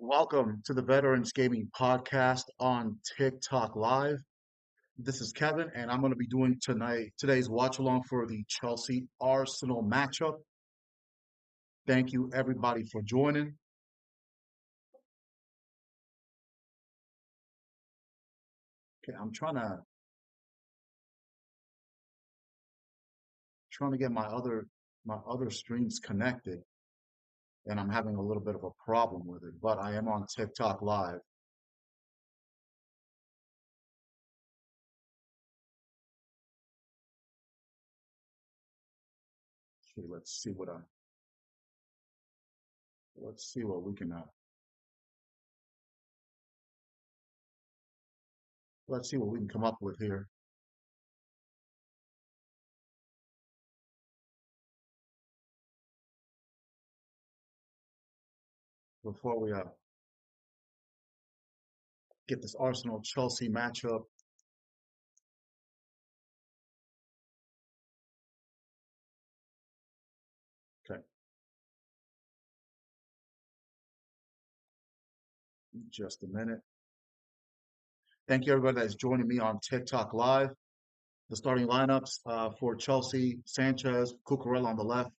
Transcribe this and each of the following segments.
Welcome to the Veterans Gaming Podcast on TikTok Live. This is Kevin, and I'm going to be doing today's watch along for the Chelsea Arsenal matchup. Thank you everybody for joining. Okay, I'm trying to get my other streams connected, and I'm having a little bit of a problem with it. But I am on TikTok Live. Okay, let's see what we can let's see what we can come up with here before we get this Arsenal Chelsea matchup. Okay, just a minute. Thank you, everybody that's joining me on TikTok Live. The starting lineups for Chelsea: Sanchez, Cucurella on the left,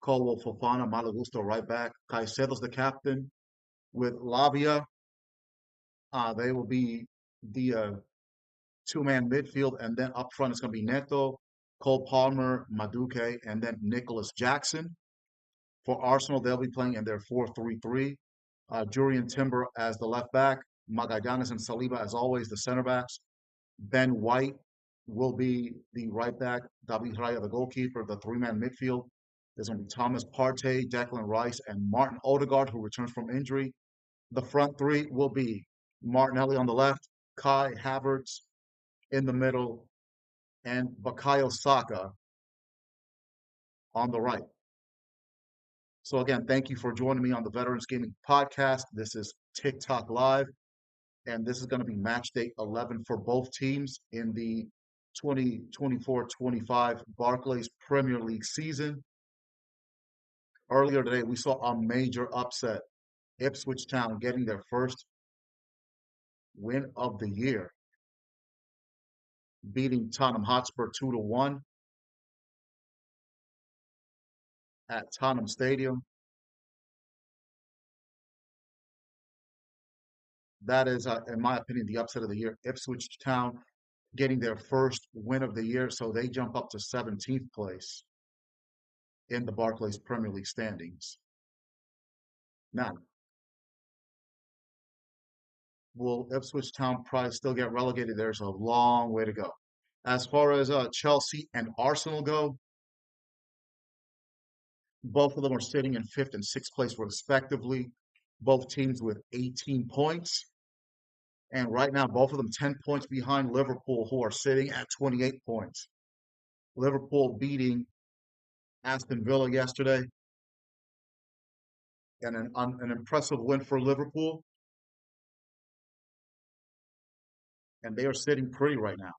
Colwell, Fofana, Malo Gusto right back, Caicedo's the captain. With Lavia, they will be the two-man midfield, and then up front it's going to be Neto, Cole Palmer, Maduke, and then Nicholas Jackson. For Arsenal, they'll be playing in their 4-3-3. Jurian Timber as the left back, Magallanes and Saliba as always the center backs. Ben White will be the right back, David Raya the goalkeeper, the three-man midfield. There's going to be Thomas Partey, Declan Rice, and Martin Odegaard, who returns from injury. The front three will be Martinelli on the left, Kai Havertz in the middle, and Bukayo Saka on the right. So again, thank you for joining me on the Veterans Gaming Podcast. This is TikTok Live, and this is going to be match day 11 for both teams in the 2024-25 Barclays Premier League season. Earlier today, we saw a major upset. Ipswich Town getting their first win of the year, beating Tottenham Hotspur 2-1 at Tottenham Stadium. That is, in my opinion, the upset of the year. Ipswich Town getting their first win of the year, so they jump up to 17th place in the Barclays Premier League standings. Now, will Ipswich Town probably still get relegated? There's a long way to go. As far as Chelsea and Arsenal go, both of them are sitting in fifth and sixth place respectively. Both teams with 18 points. And right now, both of them 10 points behind Liverpool, who are sitting at 28 points. Liverpool beating Aston Villa yesterday, and an impressive win for Liverpool. And they are sitting pretty right now.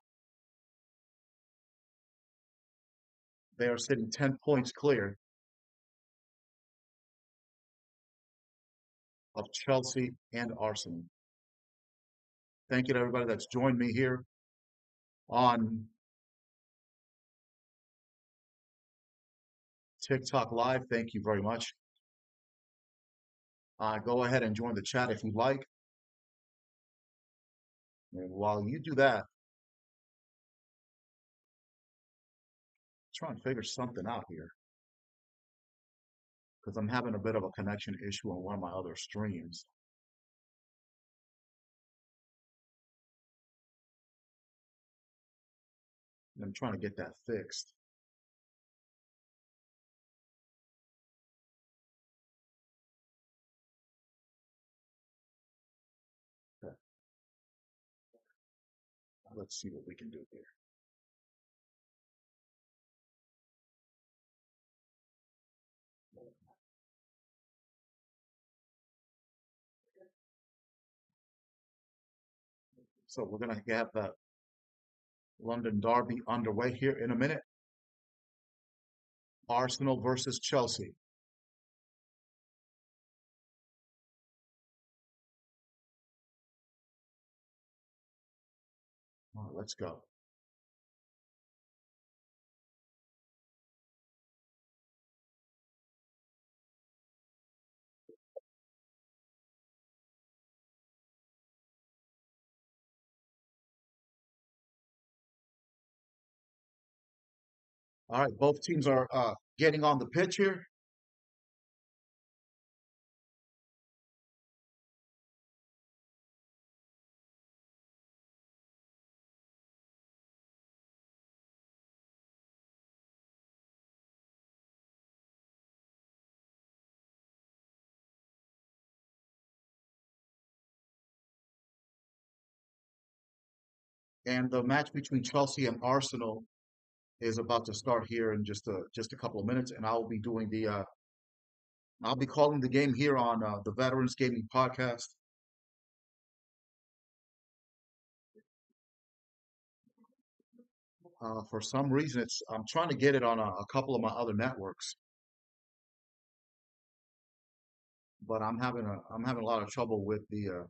They are sitting 10 points clear of Chelsea and Arsenal. Thank you to everybody that's joined me here on TikTok Live. Thank you very much. Go ahead and join the chat if you'd like. And while you do that, try and figure something out here because I'm having a bit of a connection issue on one of my other streams. And I'm trying to get that fixed. Okay. Let's see what we can do here. So we're going to have that London Derby underway here in a minute. Arsenal versus Chelsea. Let's go. All right, both teams are getting on the pitch here. And the match between Chelsea and Arsenal is about to start here in just a couple of minutes, and I'll be calling the game here on the Veterans Gaming Podcast. For some reason, it's I'm trying to get it on a couple of my other networks, but I'm having a lot of trouble with the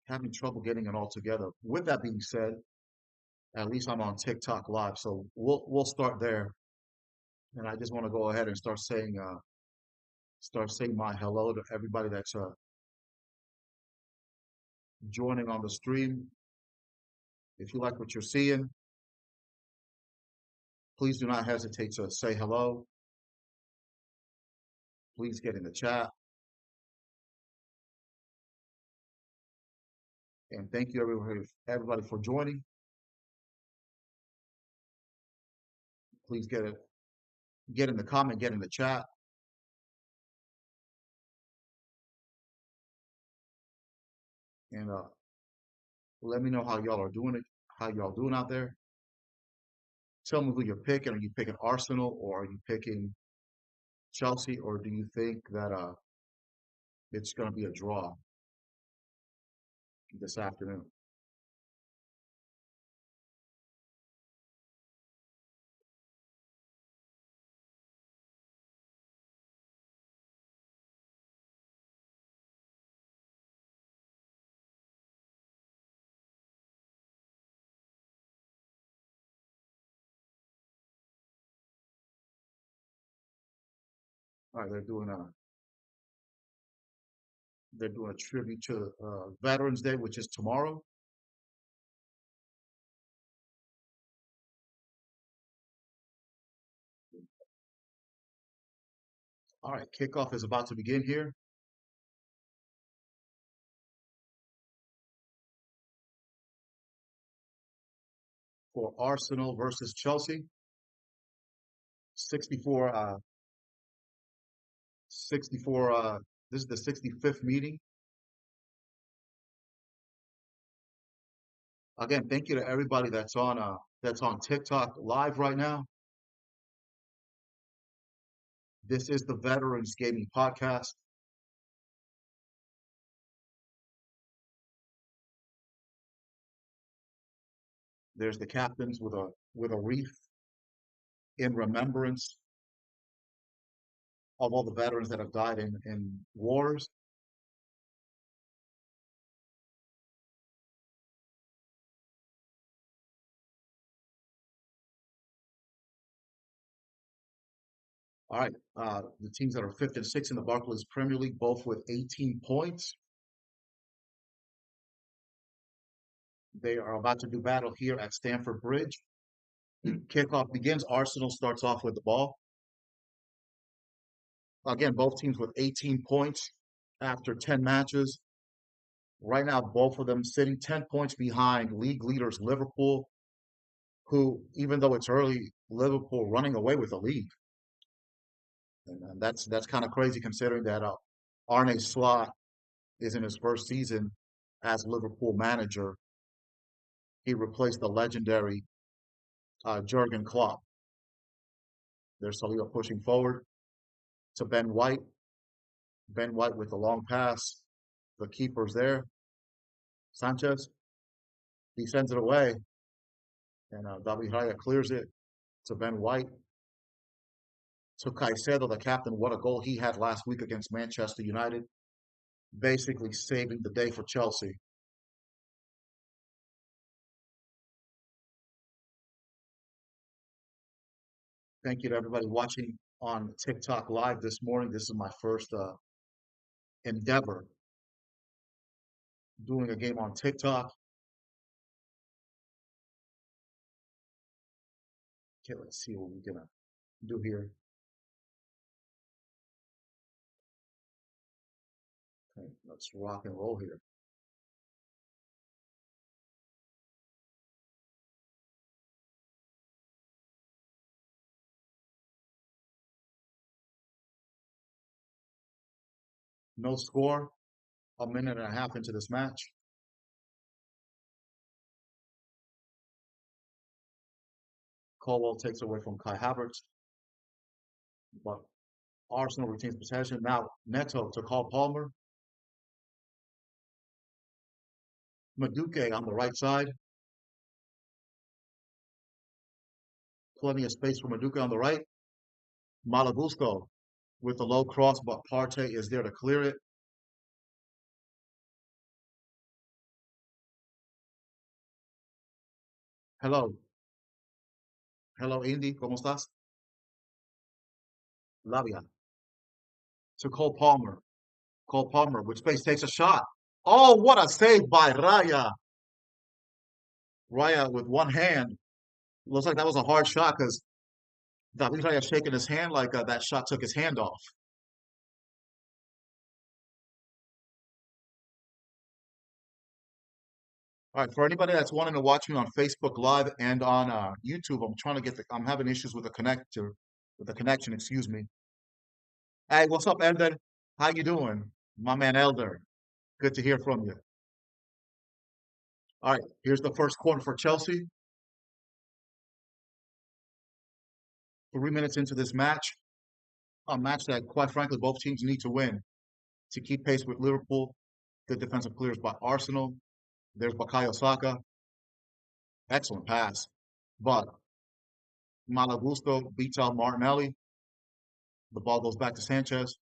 having trouble getting it all together. With that being said, at least I'm on TikTok live, so we'll start there. And I just want to go ahead and start saying my hello to everybody that's joining on the stream. If you like what you're seeing, please do not hesitate to say hello. Please get in the chat. And thank you everybody for joining. Please get in the comment, get in the chat, and let me know how y'all are doing it, how y'all doing out there. Tell me who you're picking. Are you picking Arsenal or are you picking Chelsea, or do you think that it's going to be a draw this afternoon? All right, they're doing a tribute to Veterans Day, which is tomorrow. All right, kickoff is about to begin here for Arsenal versus Chelsea. 64, 64. This is the 65th meeting. Again, thank you to everybody that's on TikTok live right now. This is the Veterans Gaming Podcast. There's the captains with a wreath in remembrance of all the veterans that have died in wars. All right, the teams that are fifth and sixth in the Barclays Premier League, both with 18 points. They are about to do battle here at Stamford Bridge. Kickoff begins. Arsenal starts off with the ball. Again, both teams with 18 points after 10 matches. Right now, both of them sitting 10 points behind league leaders Liverpool, who, even though it's early, Liverpool running away with the league. And that's kind of crazy considering that Arne Slot is in his first season as Liverpool manager. He replaced the legendary Jurgen Klopp. There's Saliba pushing forward to Ben White. Ben White with the long pass. The keeper's there. Sanchez, he sends it away. And David Raya clears it to Ben White. To Caicedo, the captain, what a goal he had last week against Manchester United. Basically saving the day for Chelsea. Thank you to everybody watching on TikTok Live this morning. This is my first endeavor doing a game on TikTok. Okay, let's see what we're gonna do here. Okay, let's rock and roll here. No score, a minute and a half into this match. Colwell takes away from Kai Havertz, but Arsenal retains possession. Now Neto to Cole Palmer. Maduke on the right side. Plenty of space for Maduke on the right. Malagusco with the low cross, but Partey is there to clear it. Hello. Hello, Indy. ¿Cómo estás? Labia. To Cole Palmer. Cole Palmer with space takes a shot. Oh, what a save by Raya. Raya with one hand. Looks like that was a hard shot because David Raya shaking his hand like that shot took his hand off. All right, for anybody that's wanting to watch me on Facebook Live and on YouTube, I'm having issues with the connection, excuse me. Hey, what's up, Elder? How you doing? My man Elder. Good to hear from you. All right, here's the first quarter for Chelsea. 3 minutes into this match, a match that, quite frankly, both teams need to win to keep pace with Liverpool. Good defensive clears by Arsenal. There's Bukayo Saka. Excellent pass. But Malagusto beats out Martinelli. The ball goes back to Sanchez.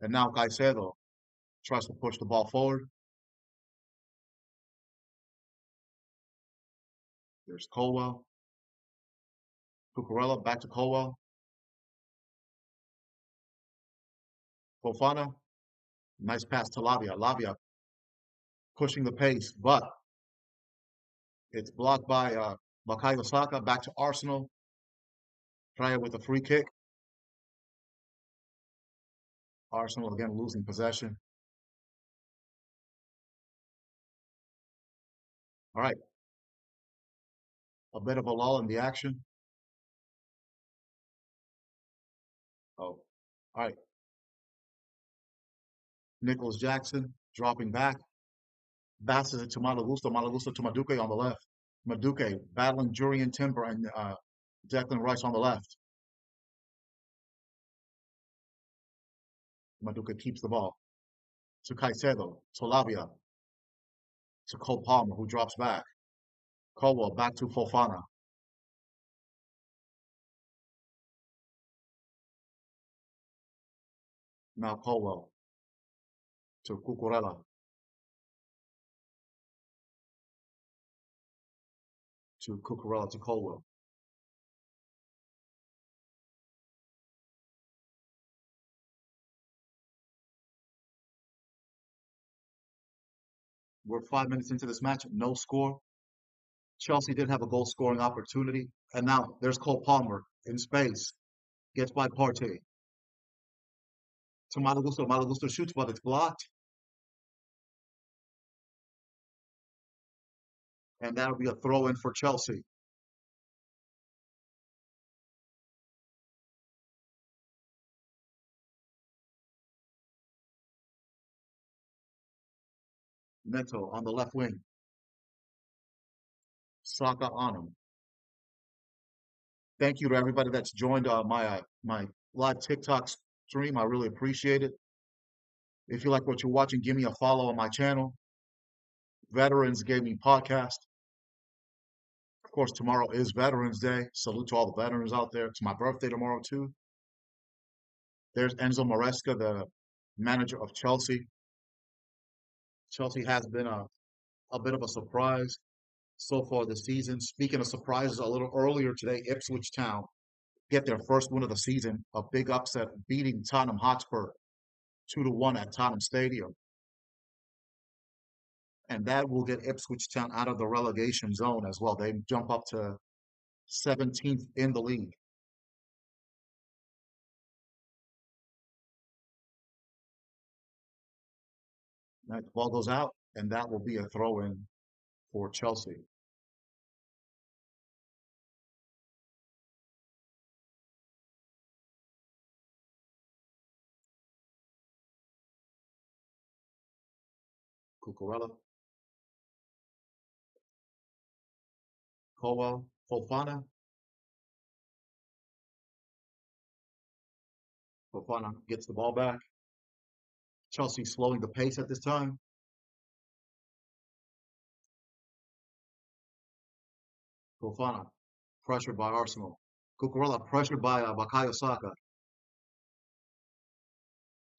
And now Caicedo tries to push the ball forward. There's Colwell. Cucurella back to Colwell. Fofana. Nice pass to Lavia. Lavia pushing the pace, but it's blocked by Bukayo Saka. Back to Arsenal. Try it with a free kick. Arsenal again losing possession. All right. A bit of a lull in the action. Oh, all right. Nicholas Jackson dropping back. Passes it to Malagusto. Malagusto to Maduke on the left. Maduke battling Jurian Timber and Declan Rice on the left. Maduke keeps the ball. To Caicedo. To Lavia. To Cole Palmer, who drops back. Colwell back to Fofana. Now Colwell to Cucurella. To Cucurella to Colwell. We're 5 minutes into this match. No score. Chelsea did have a goal scoring opportunity. And now there's Cole Palmer in space. Gets by Partey. To Malagusto. Malagusto shoots, but it's blocked. And that'll be a throw in for Chelsea. Neto on the left wing. Saka on him. Thank you to everybody that's joined my live TikTok stream. I really appreciate it. If you like what you're watching, give me a follow on my channel, Veterans Gaming Podcast. Of course, tomorrow is Veterans Day. Salute to all the veterans out there. It's my birthday tomorrow, too. There's Enzo Maresca, the manager of Chelsea. Chelsea has been a bit of a surprise so far this season. Speaking of surprises, a little earlier today, Ipswich Town get their first win of the season, a big upset, beating Tottenham Hotspur 2-1 at Tottenham Stadium. And that will get Ipswich Town out of the relegation zone as well. They jump up to 17th in the league. That ball goes out, and that will be a throw-in for Chelsea. Cucurella, Colwell, Fofana. Fofana gets the ball back. Chelsea slowing the pace at this time. Fofana, pressured by Arsenal. Cucurella, pressured by Bakayo Saka.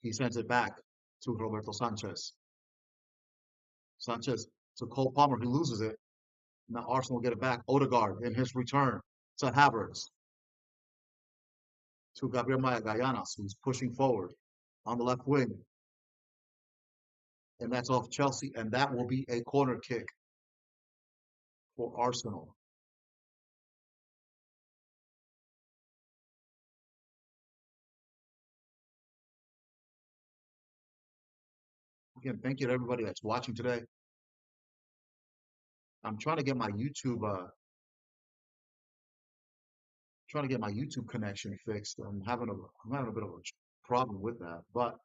He sends it back to Roberto Sanchez. Sanchez to Cole Palmer. He loses it. Now Arsenal get it back. Odegaard in his return to Havertz. To Gabriel Magallanes, who's pushing forward on the left wing. And that's off Chelsea. And that will be a corner kick for Arsenal. Again, thank you to everybody that's watching today. I'm trying to get my YouTube connection fixed. I'm having a bit of a problem with that, but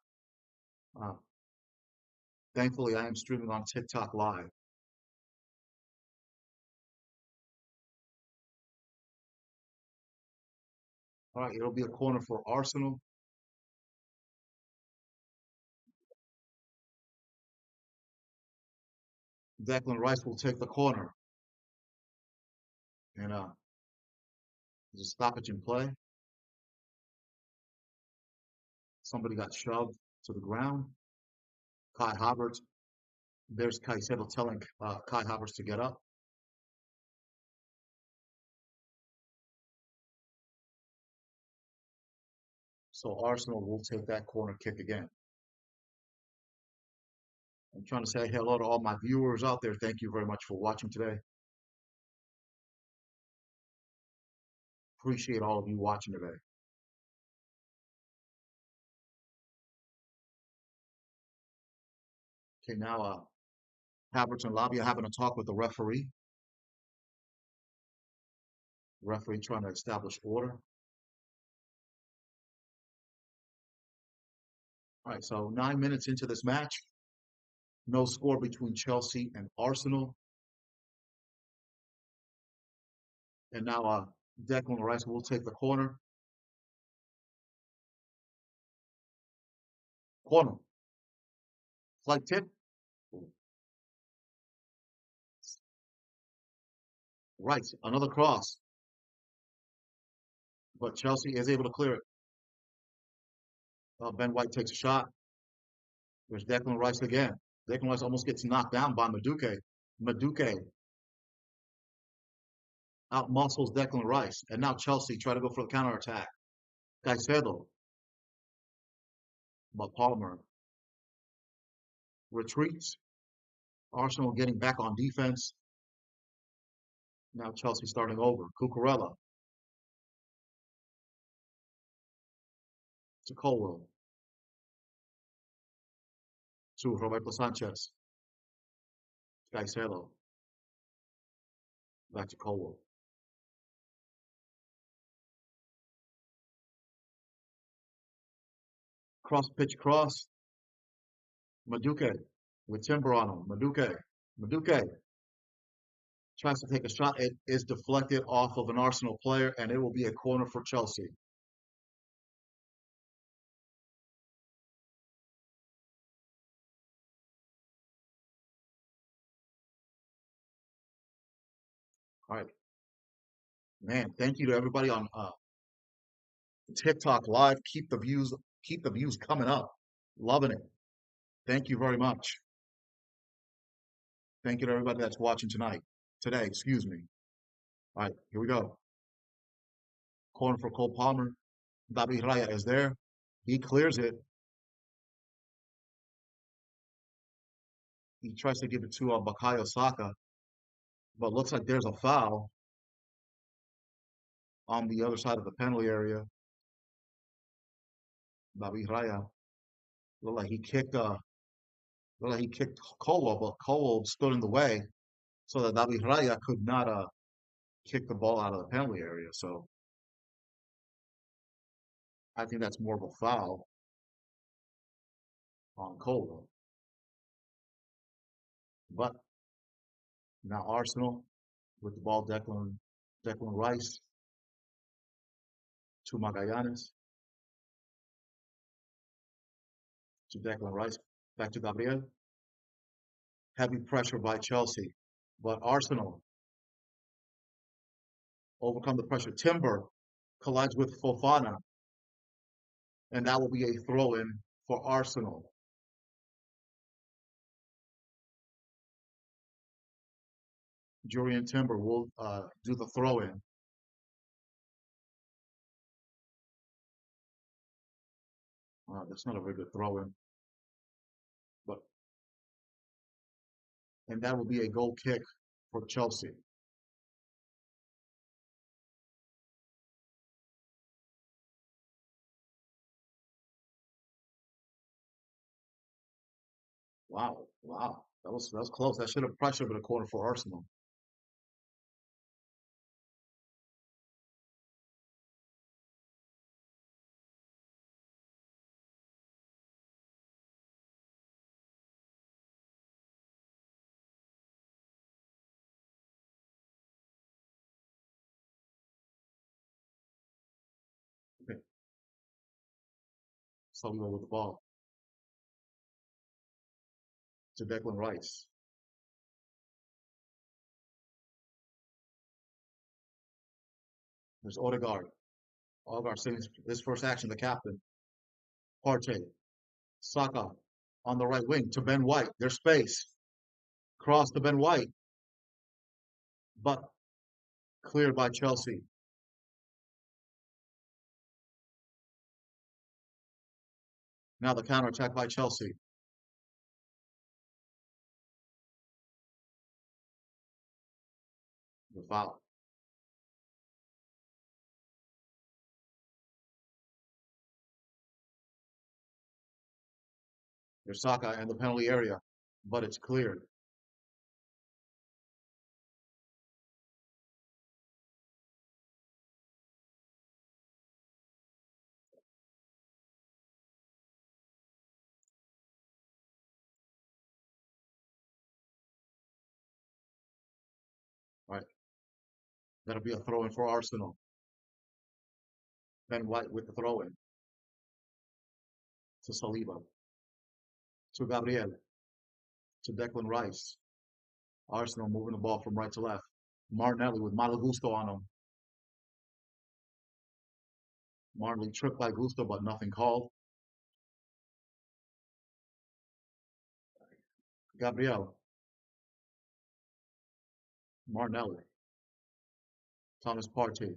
uh, thankfully I am streaming on TikTok live. All right, it'll be a corner for Arsenal. Declan Rice will take the corner, and there's a stoppage in play. Somebody got shoved to the ground. Kai Havertz. There's Caicedo telling Kai Havertz to get up. So Arsenal will take that corner kick again. I'm trying to say hello to all my viewers out there. Thank you very much for watching today. Appreciate all of you watching today. Okay, now Havertz and Lavia having a talk with the referee. Referee trying to establish order. All right, so 9 minutes into this match, no score between Chelsea and Arsenal. And now Declan Rice will take the corner. Corner. Flight tip. Right, another cross. But Chelsea is able to clear it. Ben White takes a shot. There's Declan Rice again. Declan Rice almost gets knocked down by Maduke. Maduke out muscles Declan Rice. And now Chelsea try to go for the counterattack. Caicedo. But Palmer retreats. Arsenal getting back on defense. Now Chelsea starting over. Cucurella to Colwell. To Roberto Sanchez. Caicedo. Back to Colwell. Cross pitch cross. Maduke with Timber on him. Maduke tries to take a shot. It is deflected off of an Arsenal player, and it will be a corner for Chelsea. All right. Man, thank you to everybody on TikTok Live. Keep the views coming up. Loving it. Thank you very much. Thank you to everybody that's watching tonight. today, excuse me. All right, here we go. Corner for Cole Palmer. David Raya is there. He clears it. He tries to give it to Bakayo Saka, but looks like there's a foul on the other side of the penalty area. David Raya looked like he kicked Colwell, but Colwell stood in the way so that David Raya could not kick the ball out of the penalty area. So I think that's more of a foul on Colwell. But now Arsenal with the ball, Declan Rice to Magallanes, to Declan Rice, back to Gabriel. Heavy pressure by Chelsea, but Arsenal overcome the pressure. Timber collides with Fofana, and that will be a throw-in for Arsenal. Julian Timber will do the throw-in. That's not a very good throw-in, but and that will be a goal kick for Chelsea. Wow, wow, that was close. That should have pressure been a corner for Arsenal. Okay, Saliba with the ball to Declan Rice. There's Odegaard. Odegaard seeing his first action, the captain. Partey, Saka on the right wing to Ben White. There's space. Cross to Ben White, but cleared by Chelsea. Now the counter attack by Chelsea. The foul. There's Saka in the penalty area, but it's cleared. All right, that'll be a throw in for Arsenal. Ben White with the throw in to Saliba, to Gabriel, to Declan Rice. Arsenal moving the ball from right to left. Martinelli with Malagusto on him. Martinelli tripped by Gusto, but nothing called. Gabriel, Martinelli, Thomas Partey,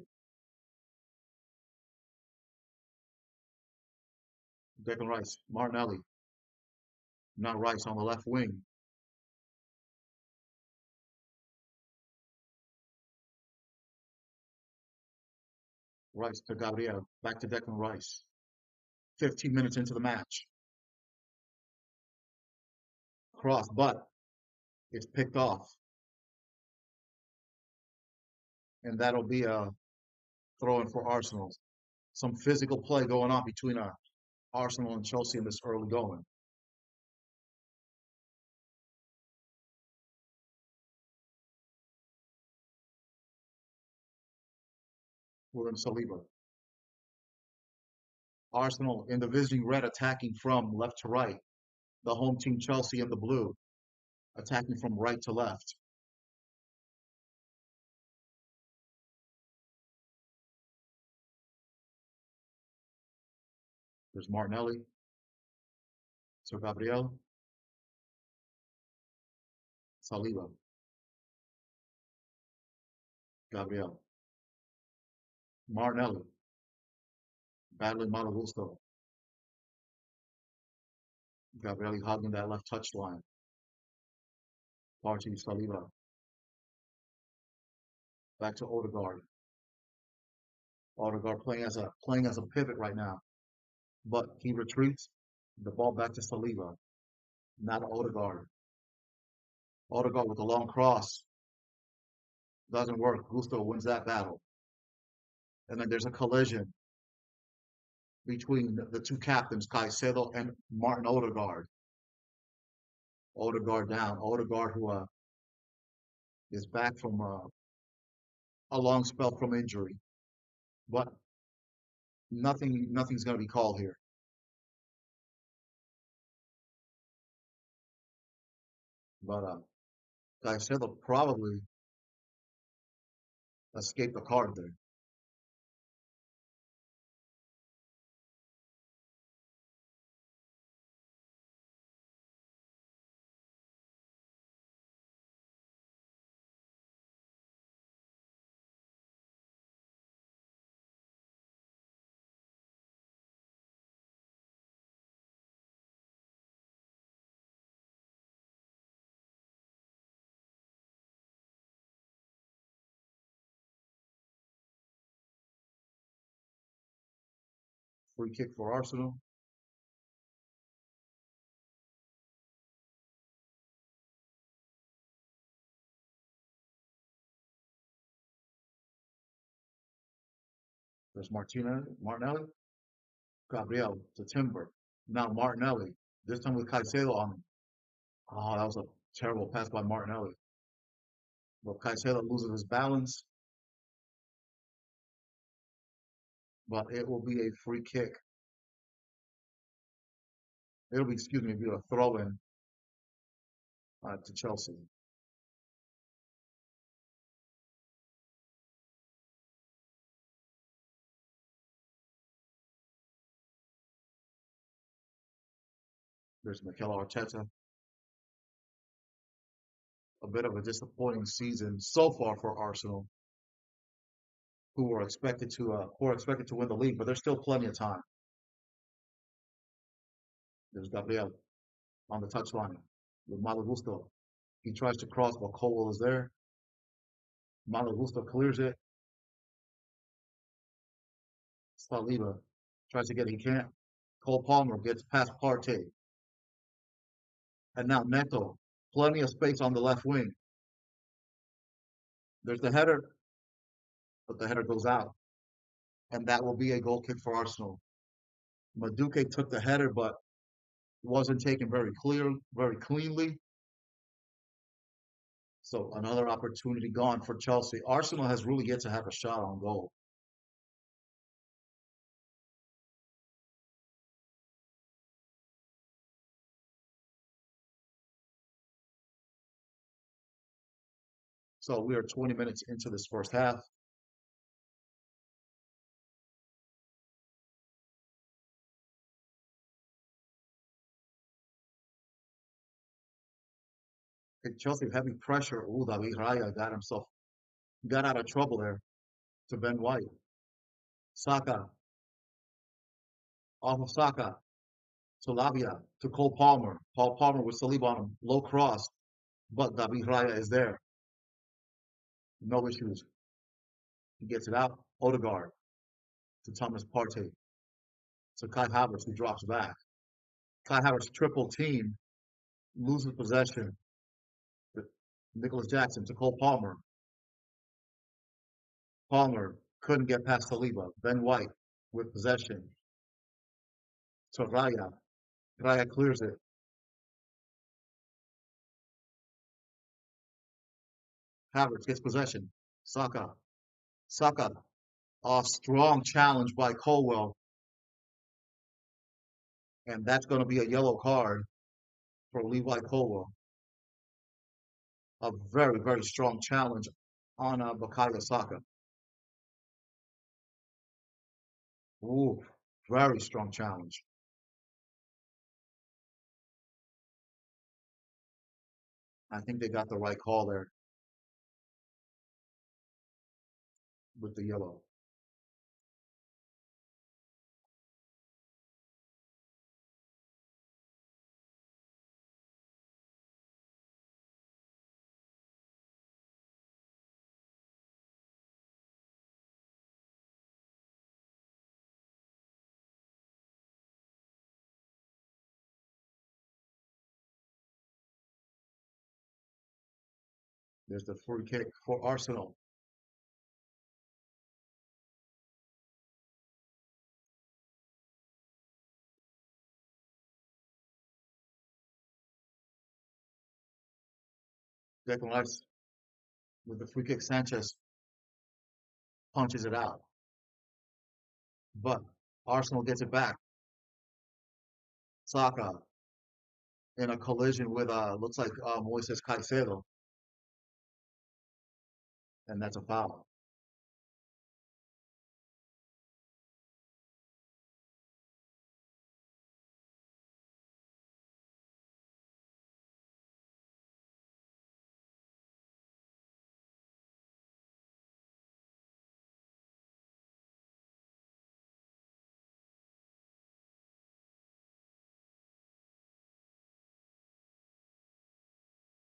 Declan Rice, Martinelli, now Rice on the left wing. Rice to Gabriel, back to Declan Rice. 15 minutes into the match. Cross, but it's picked off. And that'll be a throw in for Arsenal. Some physical play going on between Arsenal and Chelsea in this early going. We're in Saliba. Arsenal in the visiting red attacking from left to right. The home team Chelsea in the blue attacking from right to left. There's Martinelli to Gabriel, Saliba. Gabriel. Martinelli battling Malagusto. Gabrielli hugging that left touch line. Partey Saliba. Back to Odegaard. Odegaard playing as a pivot right now. But he retreats. The ball back to Saliba. Now to Odegaard. Odegaard with a long cross. Doesn't work. Gusto wins that battle. And then there's a collision between the two captains, Caicedo and Martin Odegaard. Odegaard down. Odegaard, who is back from a long spell from injury, but nothing's going to be called here. But Caicedo probably escaped the card there. Free kick for Arsenal. There's Martinelli, Gabriel to Timber. Now Martinelli. This time with Caicedo on him. Oh, that was a terrible pass by Martinelli. But Caicedo loses his balance. But it will be a free kick. It'll be, excuse me, be a throw in to Chelsea. There's Mikel Arteta. A bit of a disappointing season so far for Arsenal, who are expected to win the league, but there's still plenty of time. There's Gabriel on the touchline with Malagusto. He tries to cross, but Colwell is there. Malagusto clears it. Saliba tries to get it. He can't. Cole Palmer gets past Partey. And now Neto. Plenty of space on the left wing. There's the header, but the header goes out. And that will be a goal kick for Arsenal. Maduke took the header, but wasn't taken very cleanly. So another opportunity gone for Chelsea. Arsenal has really yet to have a shot on goal. So we are 20 minutes into this first half. Chelsea heavy pressure. Ooh, David Raya got out of trouble there to Ben White. Saka, off of Saka to Lavia to Cole Palmer. Paul Palmer with Saliba on him. Low cross, but David Raya is there. No issues. He gets it out. Odegaard to Thomas Partey to Kai Havertz, who drops back. Kai Havertz triple team loses possession. Nicholas Jackson to Cole Palmer. Palmer couldn't get past Saliba. Ben White with possession to Raya. Raya clears it. Havertz gets possession. Saka. Saka. A strong challenge by Colwell. And that's going to be a yellow card for Levi Colwell. A very, very strong challenge on Bukayo Saka. Ooh, very strong challenge. I think they got the right call there. with the yellow. There's the free kick for Arsenal. Declan Rice with the free kick. Sanchez punches it out, but Arsenal gets it back. Saka in a collision with looks like Moises Caicedo, and that's a foul.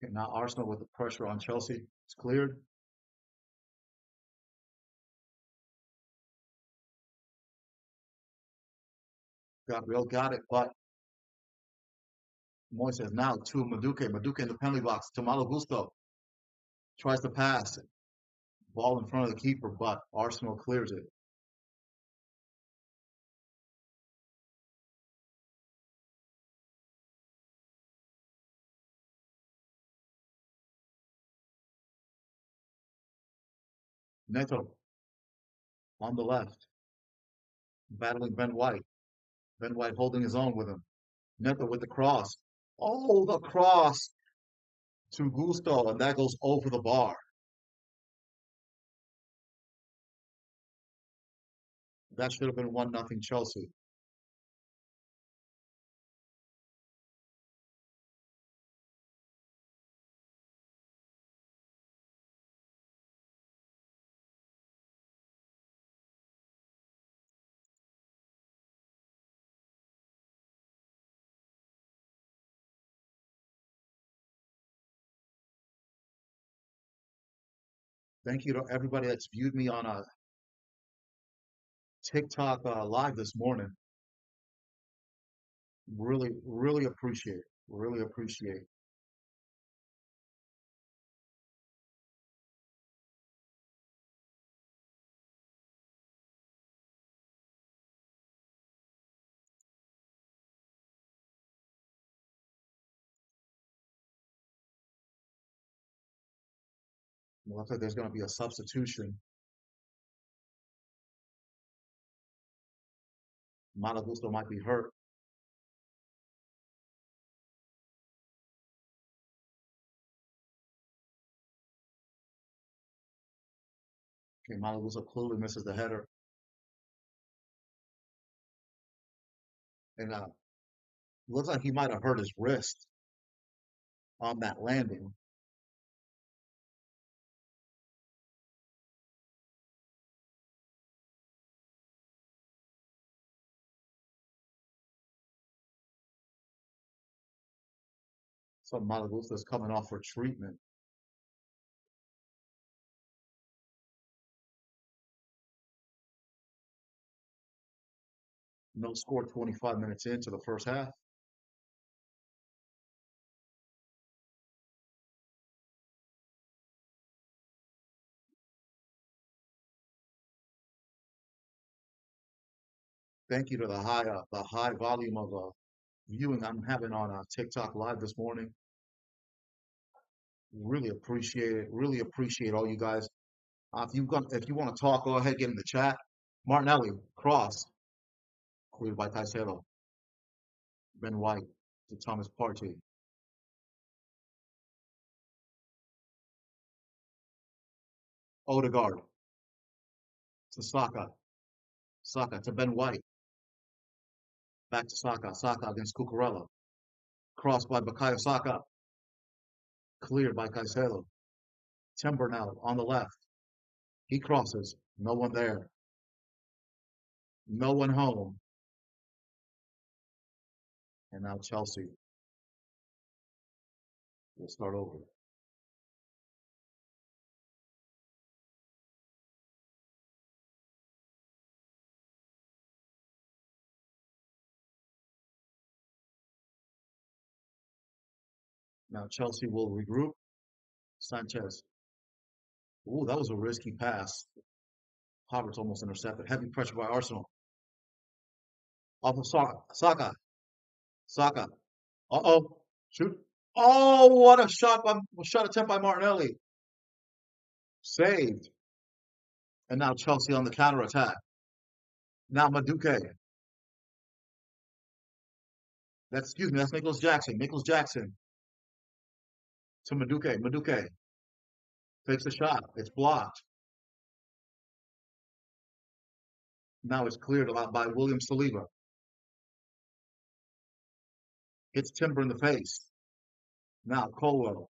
And now Arsenal with the pressure on Chelsea. It's cleared. Gabriel got it, but Moises now to Maduke. Maduke in the penalty box to Malo Gusto. Tries to pass. Ball in front of the keeper, but Arsenal clears it. Neto on the left, battling Ben White. Ben White holding his own with him. Neto with the cross. Oh, the cross to Gusto, and that goes over the bar. That should have been 1-0 Chelsea. Thank you to everybody that's viewed me on a TikTok live this morning. Really, really appreciate it. Really appreciate it. It looks like there's going to be a substitution. Malagusto might be hurt. Okay, Malagusto clearly misses the header. And looks like he might have hurt his wrist on that landing. So Malagusto is coming off for treatment. No score 25 minutes into the first half. Thank you to the high volume of viewing I'm having on TikTok live this morning. Really appreciate it. Really appreciate all you guys. If you want to talk, go ahead, get in the chat. Martinelli, cross, cleared by Caicedo. Ben White to Thomas Partey. Odegaard to Saka. Saka to Ben White. Back to Saka. Saka against Cucurella. Crossed by Bukayo Saka. Cleared by Caicedo. Timber now on the left. He crosses. No one there. No one home. And now Chelsea will start over. Now Chelsea will regroup. Sanchez. Ooh, that was a risky pass. Havertz almost intercepted. Heavy pressure by Arsenal. Off of Saka. Saka. Saka. Uh-oh. Shoot. Oh, what a shot attempt by Martinelli. Saved. And now Chelsea on the counter attack. Now Maduke. That's Nicholas Jackson. Nicholas Jackson to Maduke. Maduke takes the shot. It's blocked. Now it's cleared out by William Saliba. Hits Timber in the face. Now Colwell.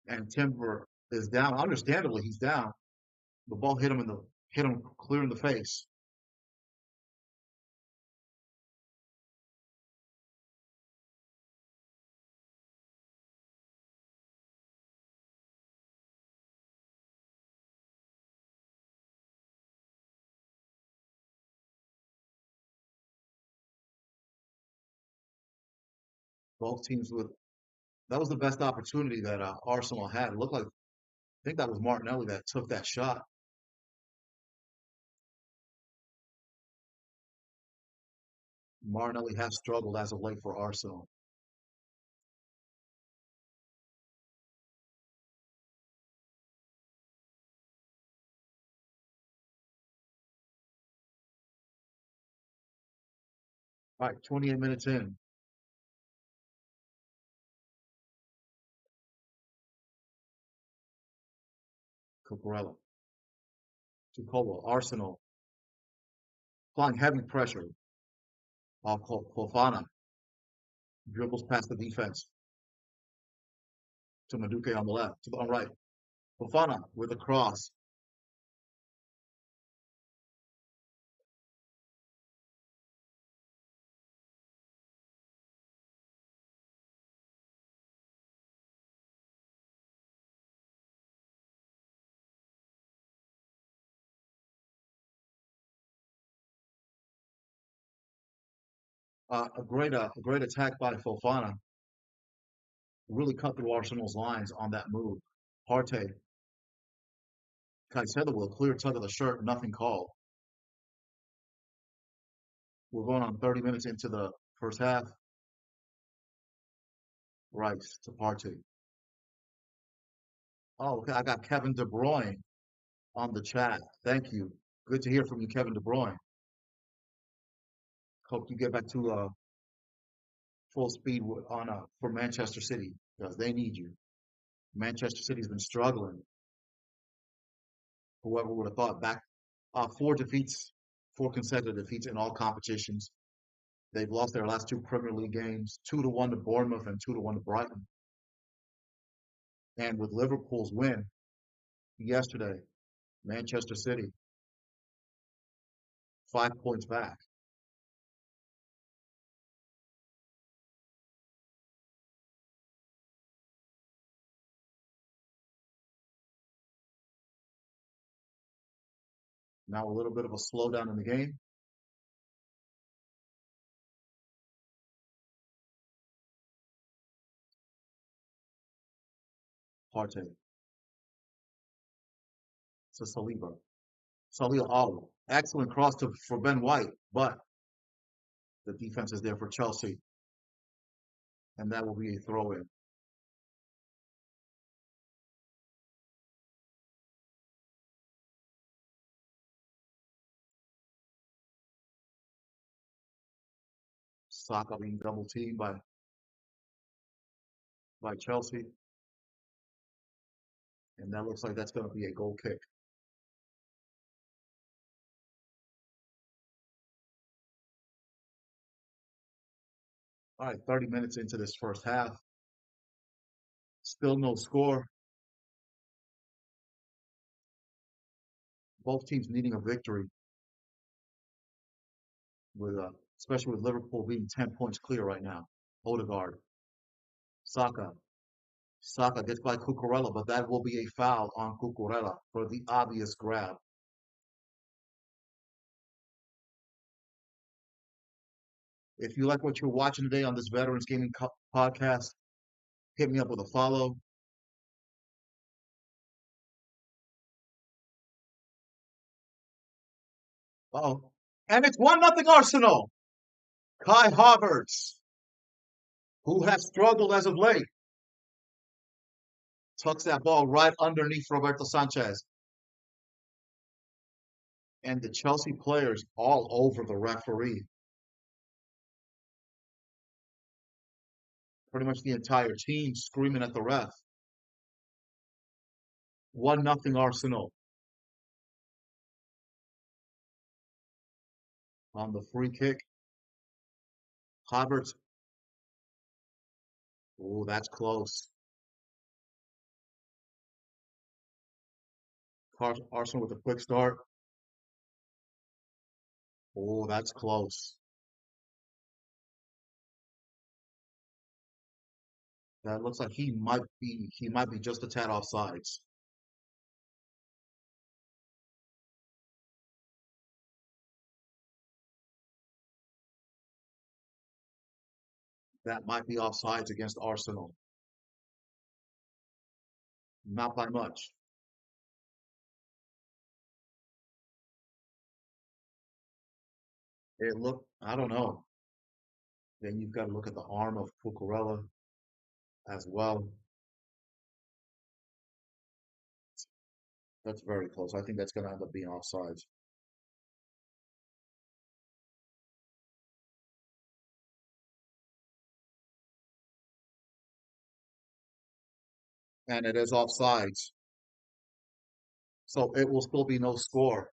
And Timber is down. Understandably, he's down. The ball hit him clear in the face. Both teams with that was the best opportunity that Arsenal had. It looked like I think that was Martinelli that took that shot. Martinelli has struggled as of late for Arsenal. All right, 28 minutes in. Cucurella to Colwell. Arsenal applying heavy pressure off Fofana. Dribbles past the defense to Maduke on the left, to the on right. Fofana with a cross. A great attack by Fofana. Really cut through Arsenal's lines on that move. Partey, Caicedo with a clear tug of the shirt, nothing called. We're going on 30 minutes into the first half. Rice to Partey. Oh, okay. I got Kevin De Bruyne on the chat. Thank you. Good to hear from you, Kevin De Bruyne. Hope you get back to full speed on for Manchester City because they need you. Manchester City's been struggling. Whoever would have thought back four defeats, four consecutive defeats in all competitions. They've lost their last two Premier League games, 2-1 to Bournemouth and 2-1 to Brighton. And with Liverpool's win yesterday, Manchester City 5 points back. Now a little bit of a slowdown in the game. Partey to Saliba. Saliba, oh, excellent cross for Ben White, but the defense is there for Chelsea, and that will be a throw in. Saka being double teamed by Chelsea, and that looks like that's going to be a goal kick. All right, 30 minutes into this first half, still no score. Both teams needing a victory, with especially with Liverpool being 10 points clear right now. Odegaard, Saka. Saka gets by Cucurella, but that will be a foul on Cucurella for the obvious grab. If you like what you're watching today on this Veterans Gaming podcast, hit me up with a follow. Oh, and it's 1-0 Arsenal. Kai Havertz, who has struggled as of late, tucks that ball right underneath Roberto Sanchez. And the Chelsea players all over the referee. Pretty much the entire team screaming at the ref. 1-0 Arsenal on the free kick. Havertz. Oh, that's close. Arsenal with a quick start. Oh, that's close. That looks like he might be just a tad offsides. That might be offsides against Arsenal. Not by much. I don't know. Then you've got to look at the arm of Cucurella as well. That's very close. I think that's going to end up being offsides. And it is offsides. So it will still be no score.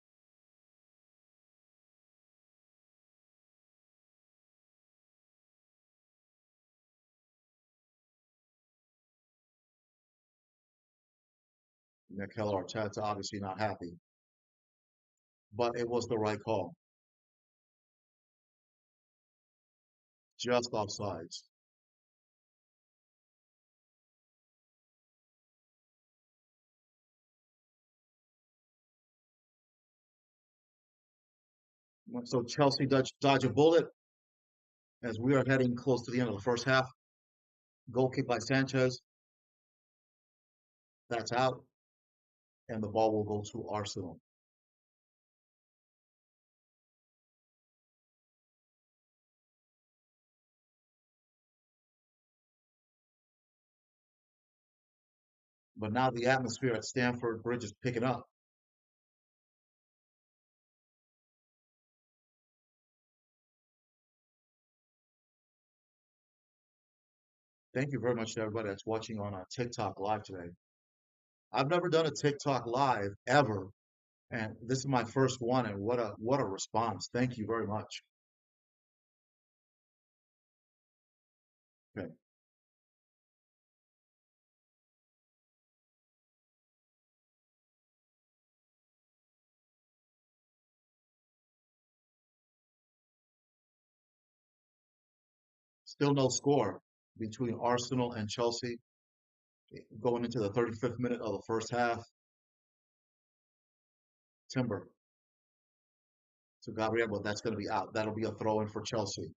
Mikel Arteta obviously not happy, but it was the right call. Just offsides. So Chelsea dodge a bullet as we are heading close to the end of the first half. Goal kick by Sanchez. That's out. And the ball will go to Arsenal. But now the atmosphere at Stamford Bridge is picking up. Thank you very much to everybody that's watching on TikTok Live today. I've never done a TikTok Live ever, and this is my first one, and what a response. Thank you very much. Okay. Still no score between Arsenal and Chelsea going into the 35th minute of the first half. Timber to Gabriel, but that's going to be out. That'll be a throw in for Chelsea.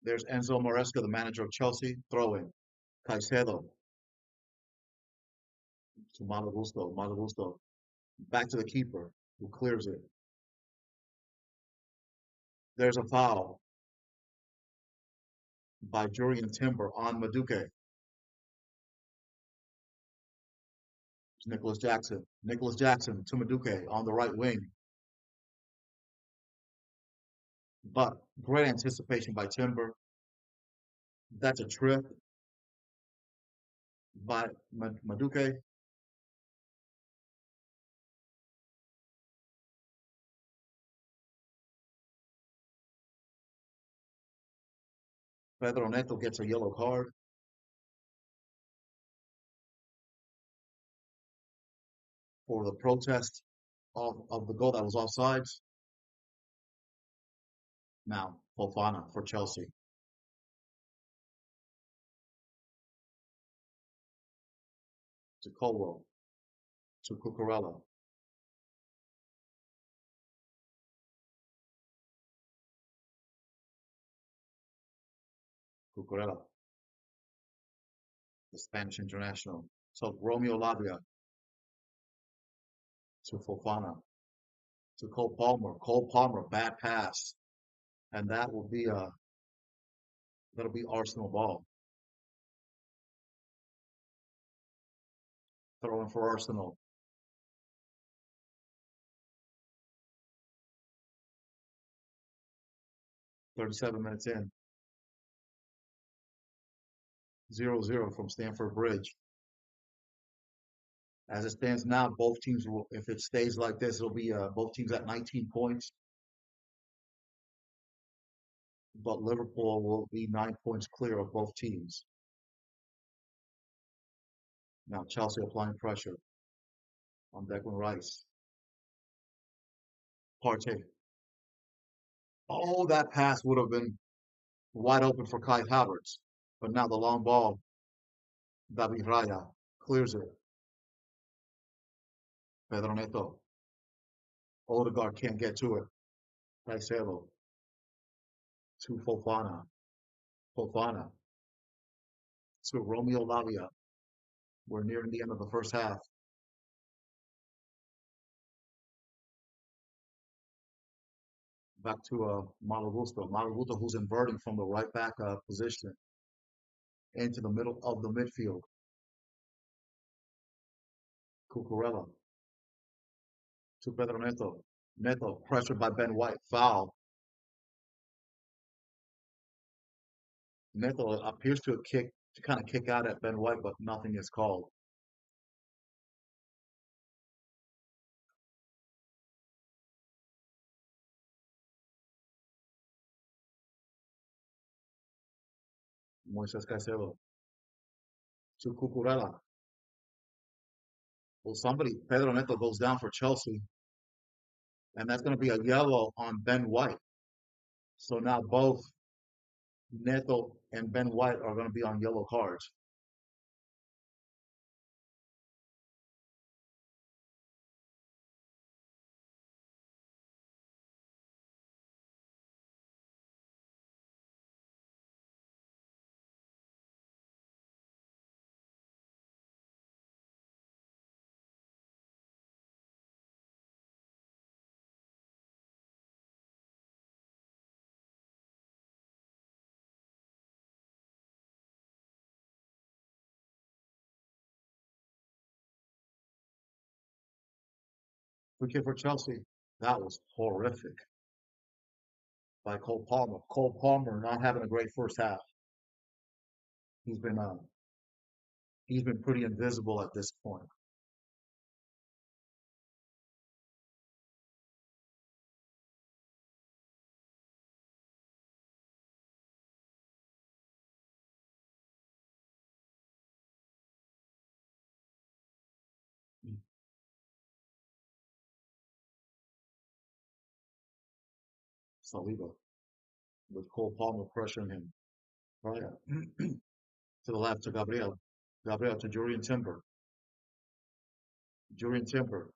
There's Enzo Maresca, the manager of Chelsea, throw in. Caicedo to Malagusto. Malagusto back to the keeper who clears it. There's a foul by Jurriën Timber on Maduke. Nicholas Jackson. Nicholas Jackson to Maduke on the right wing. But great anticipation by Timber. That's a trip by Maduke. Pedro Neto gets a yellow card. for the protest of the goal that was offsides. Now, Fofana for Chelsea. To Colwell. To Cucurella. Cucurella, the Spanish international. So Romeo Lavia to Fofana. To Cole Palmer. Cole Palmer, bad pass. And that'll be Arsenal ball. Throwing for Arsenal. 37 minutes in. 0-0 from Stamford Bridge. As it stands now, both teams will, if it stays like this, it'll be both teams at 19 points. But Liverpool will be 9 points clear of both teams. Now Chelsea applying pressure on Declan Rice. Partey. Oh, that pass would have been wide open for Kai Havertz. But now the long ball, David Raya clears it. Pedro Neto. Odegaard can't get to it. Caicedo to Fofana. Fofana to Romeo Lavia. We're nearing the end of the first half. Back to Malo Gusto. Malo Gusto, who's inverting from the right back position into the middle of the midfield. Cucurella to Pedro Neto. Neto pressured by Ben White. Foul. Neto appears to kind of kick out at Ben White, but nothing is called. Moises Caicedo to Cucurella. Well, Pedro Neto goes down for Chelsea, and that's going to be a yellow on Ben White. So now both Neto and Ben White are going to be on yellow cards. Free kick for Chelsea. That was horrific by Cole Palmer. Cole Palmer not having a great first half. He's been uh, he's been pretty invisible at this point. Saliba with Cole Palmer pressuring him. Right to the left to Gabriel. Gabriel to Julian Timber. Julian Timber.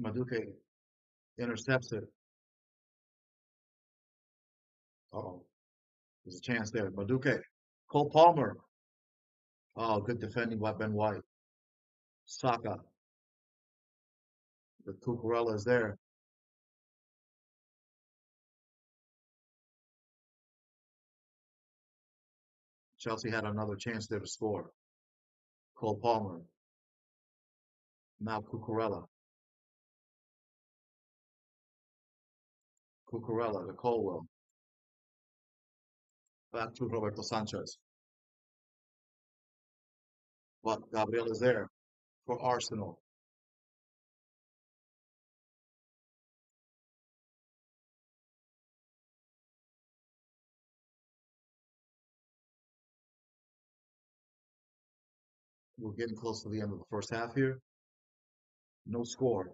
Maduke intercepts it. Oh, there's a chance there. Maduke. Cole Palmer. Oh, good defending by Ben White. Saka. The Cucurella is there. Chelsea had another chance there to score. Cole Palmer. Now Cucurella. Cucurella to Colwell. Back to Roberto Sanchez. But Gabriel is there for Arsenal. We're getting close to the end of the first half here. No score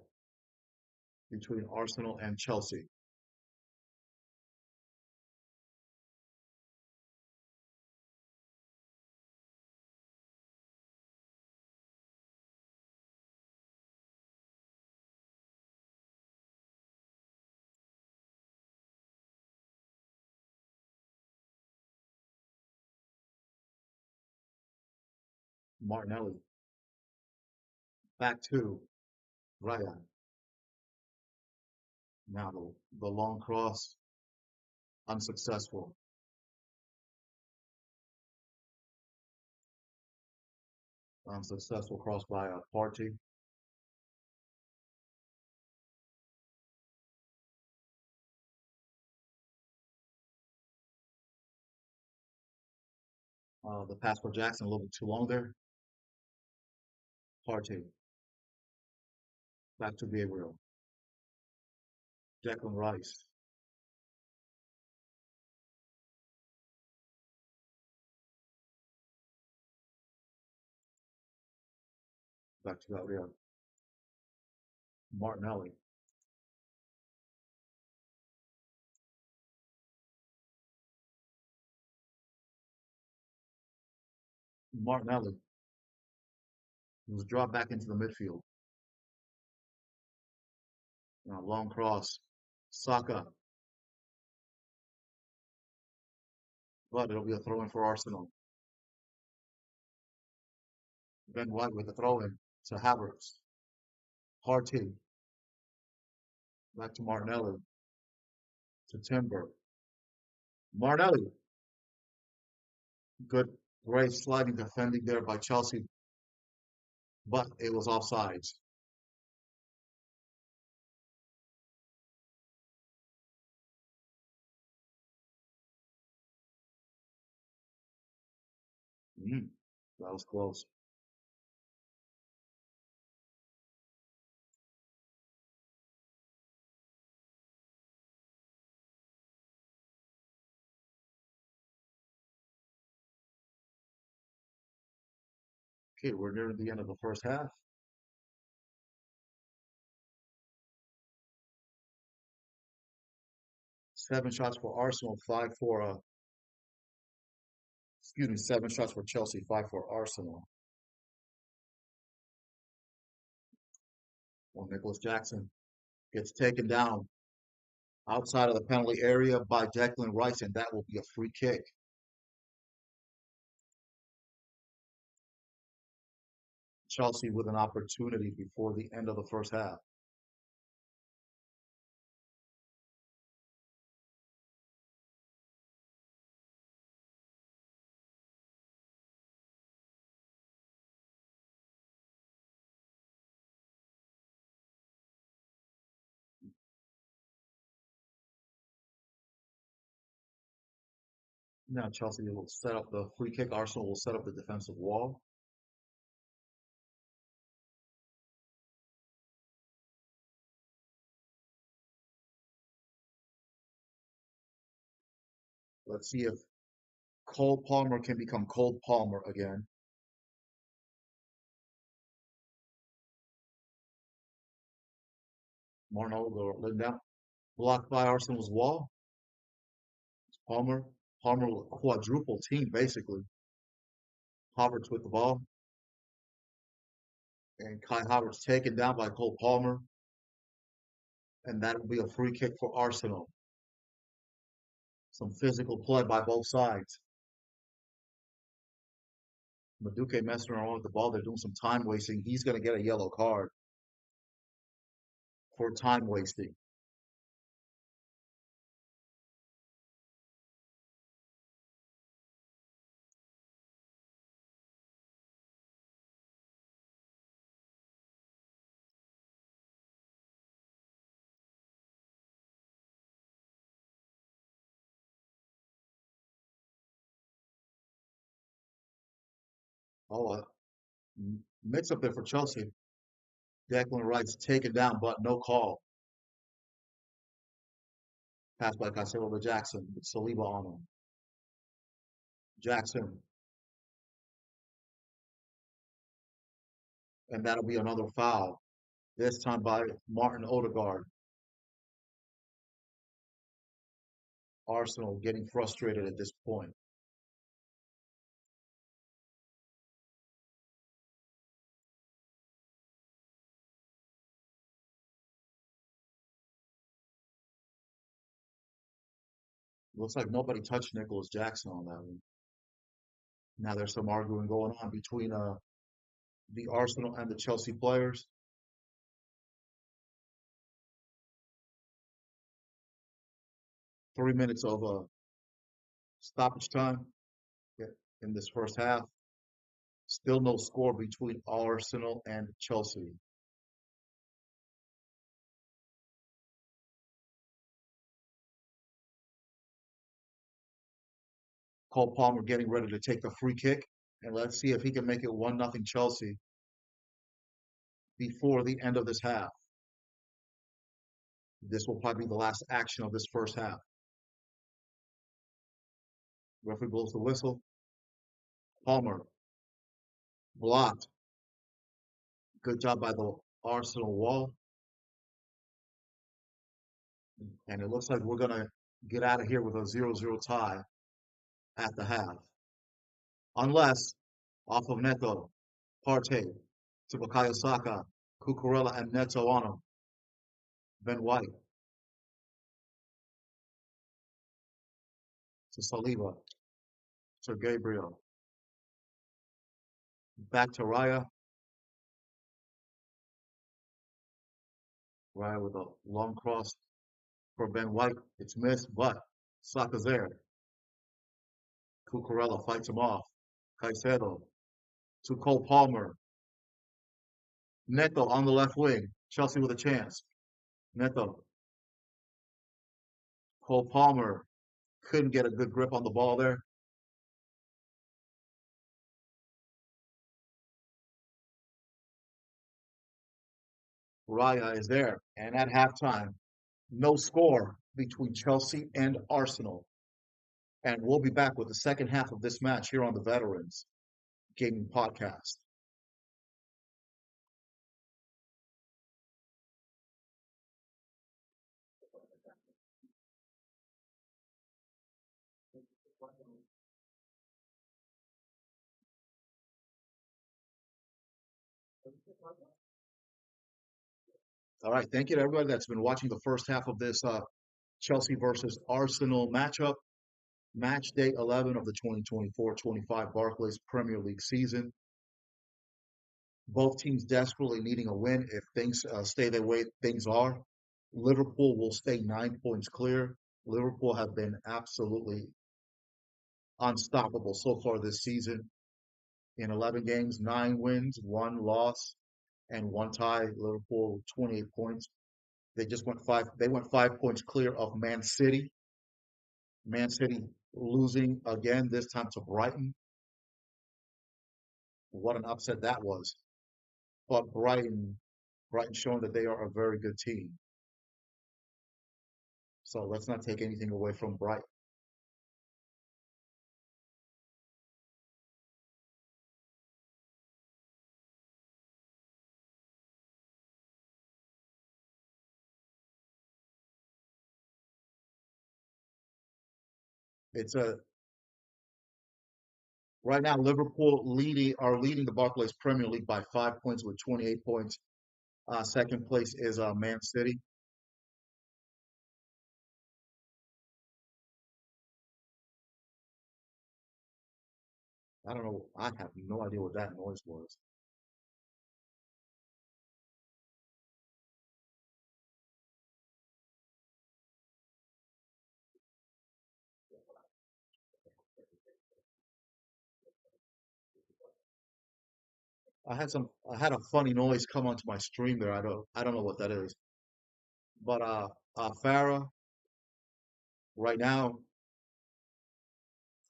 between Arsenal and Chelsea. Martinelli back to Raya. Now the long cross, unsuccessful. Unsuccessful cross by a Partey. The pass for Jackson a little bit too long there. Partey back to Gabriel. Declan Rice back to Gabriel. Martinelli. Martinelli was dropped back into the midfield. Long cross. Saka, but it'll be a throw in for Arsenal. Ben White with the throw in to Havertz. Partey back to Martinelli to Timber. Martinelli, good, great sliding defending there by Chelsea, but it was offsides. Mm, that was close. Okay, we're near the end of the first half. 7 shots for Arsenal, five for excuse me, 7 shots for Chelsea, five for Arsenal. Well, Nicholas Jackson gets taken down outside of the penalty area by Declan Rice, and that will be a free kick. Chelsea with an opportunity before the end of the first half. Now Chelsea will set up the free kick. Arsenal will set up the defensive wall. Let's see if Cole Palmer can become Cole Palmer again. Marno will go down. Blocked by Arsenal's wall. Palmer. Palmer with a quadruple team, basically. Havertz with the ball. And Kai Havertz taken down by Cole Palmer. And that will be a free kick for Arsenal. Some physical play by both sides. Maduke messing around with the ball. They're doing some time wasting. He's going to get a yellow card for time wasting. Oh, mix up there for Chelsea. Declan Rice taken down, but no call. Pass by Cancelo to Jackson with Saliba on him. Jackson and that'll be another foul. This time by Martin Odegaard. Arsenal getting frustrated at this point. Looks like nobody touched Nicholas Jackson on that one. Now there's some arguing going on between the Arsenal and the Chelsea players. 3 minutes of stoppage time in this first half. Still no score between Arsenal and Chelsea. Cole Palmer getting ready to take the free kick. And let's see if he can make it 1-0 Chelsea before the end of this half. This will probably be the last action of this first half. Referee blows the whistle. Palmer blocked. Good job by the Arsenal wall. And it looks like we're going to get out of here with a 0-0 tie at the half. Unless, off of Neto, Partey, to Bukayo Saka, Cucurella, and Neto on him. Ben White to Saliba, to Gabriel. Back to Raya. Raya with a long cross for Ben White. It's missed, but Saka's there. Cucurella fights him off. Caicedo to Cole Palmer. Neto on the left wing. Chelsea with a chance. Neto. Cole Palmer couldn't get a good grip on the ball there. Raya is there. And at halftime, no score between Chelsea and Arsenal. And we'll be back with the second half of this match here on the Veterans Gaming Podcast. All right, thank you to everybody that's been watching the first half of this Chelsea versus Arsenal matchup. Match day 11 of the 2024-25 Barclays Premier League season. Both teams desperately needing a win. If things stay the way things are, Liverpool will stay 9 points clear. Liverpool have been absolutely unstoppable so far this season. In 11 games, 9 wins, 1 loss, and 1 tie. Liverpool 28 points. They just went five. They went 5 points clear of Man City. Man City losing again, this time to Brighton. What an upset that was. But Brighton showing that they are a very good team. So let's not take anything away from Brighton. It's a Right now Liverpool leading the Barclays Premier League by 5 points with 28 points. Second place is Man City. I don't know. I have no idea what that noise was. I had a funny noise come onto my stream there. I don't know what that is. But Farah, right now,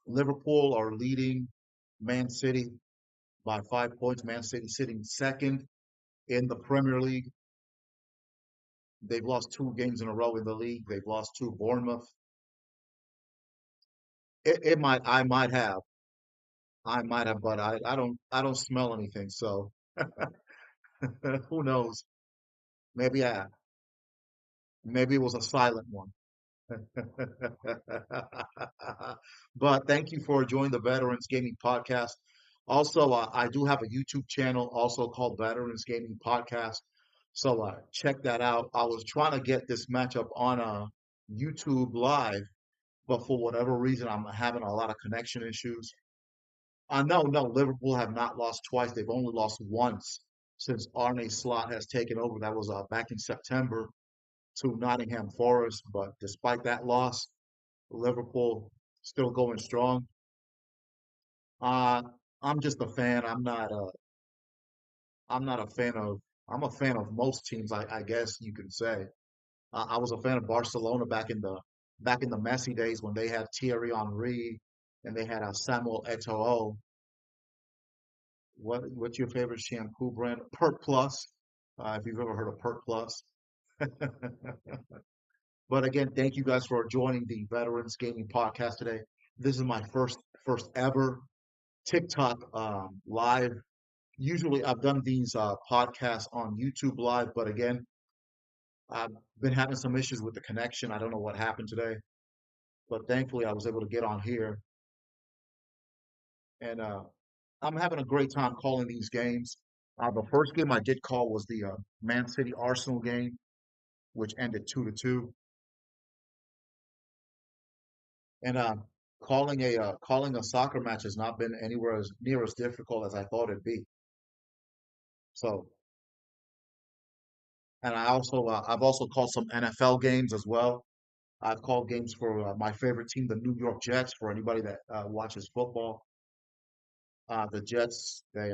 Liverpool are leading Man City by 5 points. Man City sitting second in the Premier League. They've lost 2 games in a row in the league. They've lost to Bournemouth. It might I might have, but I don't smell anything. So Who knows? Maybe maybe it was a silent one. But thank you for joining the Veterans Gaming Podcast. Also, I do have a YouTube channel also called Veterans Gaming Podcast. So check that out. I was trying to get this matchup on YouTube live, but for whatever reason, I'm having a lot of connection issues. No, Liverpool have not lost twice. They've only lost once since Arne Slot has taken over. That was back in September to Nottingham Forest. But despite that loss, Liverpool still going strong. Uh, I'm just a fan. I'm not a fan of. I'm a fan of most teams. I guess you could say. I was a fan of Barcelona back in the Messi days when they had Thierry Henry and they had Samuel Eto'o. What's your favorite shampoo brand? Pert Plus. If you've ever heard of Pert Plus. But again, thank you guys for joining the Veterans Gaming Podcast today. This is my first ever TikTok live. Usually, I've done these podcasts on YouTube live, but again, I've been having some issues with the connection. I don't know what happened today, but thankfully, I was able to get on here, and I'm having a great time calling these games. The first game I did call was the Man City Arsenal game, which ended 2-2, and calling a soccer match has not been anywhere as near as difficult as I thought it'd be. So, and I've also called some NFL games as well. I've called games for my favorite team, the New York Jets. For anybody that watches football, the Jets they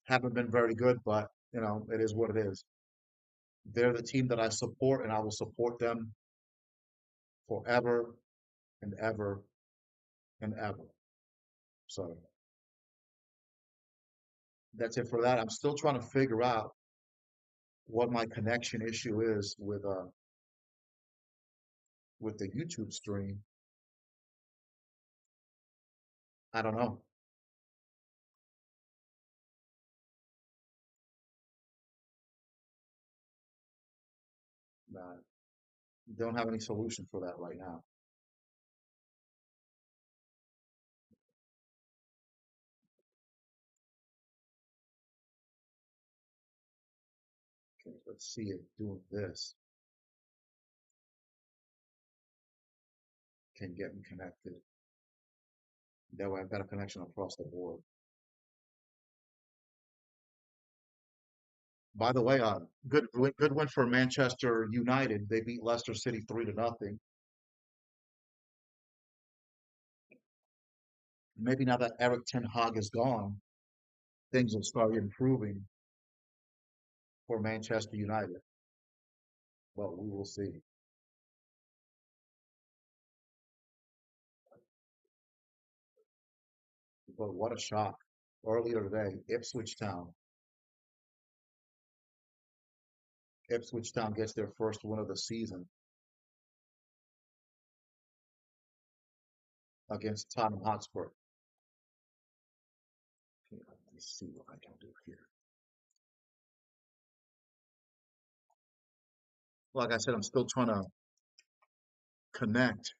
haven't been very good, but it is what it is. They're the team that I support, and I will support them forever and ever and ever. So that's it for that. I'm still trying to figure out what my connection issue is with the YouTube stream. I don't know. Uh, don't have any solution for that right now. Okay, let's see if doing this can get me connected. That way I've got a connection across the board. By the way, good win for Manchester United. They beat Leicester City 3-0. Maybe now that Eric Ten Hag is gone, things will start improving for Manchester United. But we will see. But what a shock. Earlier today, Ipswich Town gets their first win of the season against Tottenham Hotspur. Okay, let me see what I can do here. Like I said, I'm still trying to connect.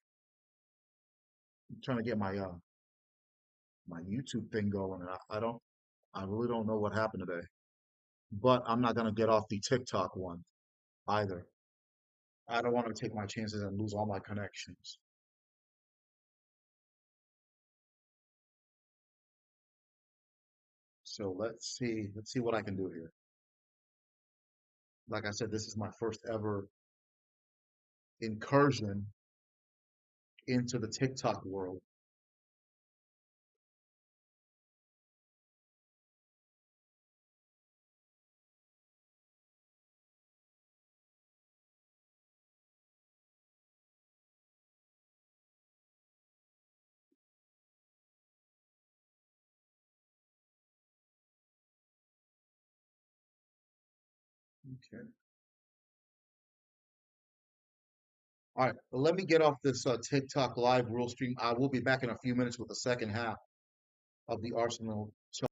I'm trying to get my YouTube thing going, and I really don't know what happened today. But I'm not gonna get off the TikTok one either. I don't want to take my chances and lose all my connections. So let's see what I can do here. Like I said, this is my first ever incursion into the TikTok world. Okay. All right. Well, let me get off this TikTok live rule stream. I will be back in a few minutes with the second half. of the Arsenal